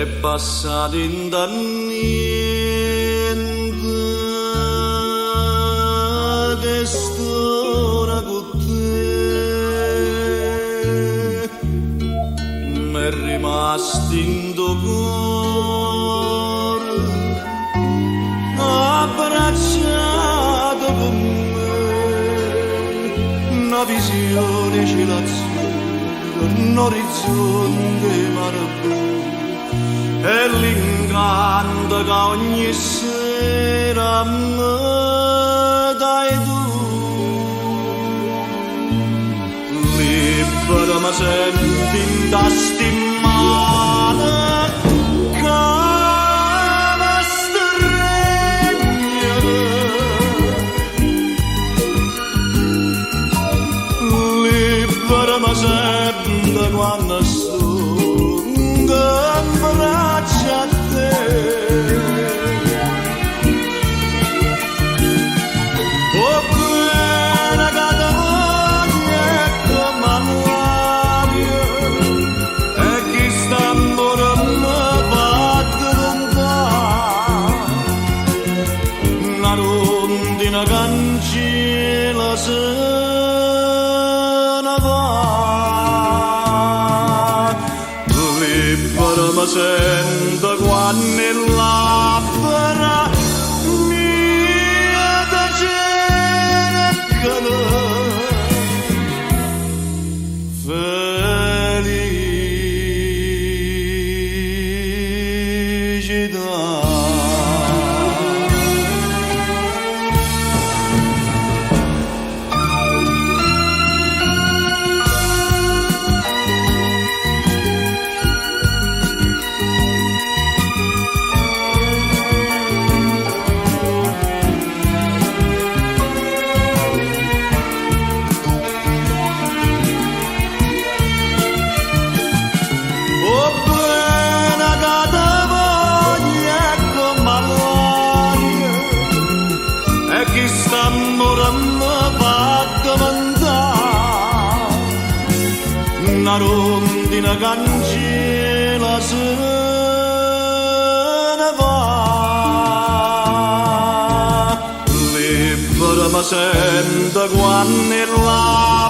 è passato in niente che storia con te m'è rimasto in tuo cuore abbracciato con me una visione ce l'azzurra un orizzonte mare blu e l'incanto che ogni sera mi dai tu. Libera mi senti in tasti in mano che mi stringe. Libera mi senti quando sto in braccia a te. Oh, quella che ti voglio è come l'aria e chi sta amore mi fa diventare una rondine cancella se ne va. Libera mi sento quando è labbra mia da cercano felicità. Chi sta morendo va domandare una rondine cancella se ne va. Libera mi sento quando è là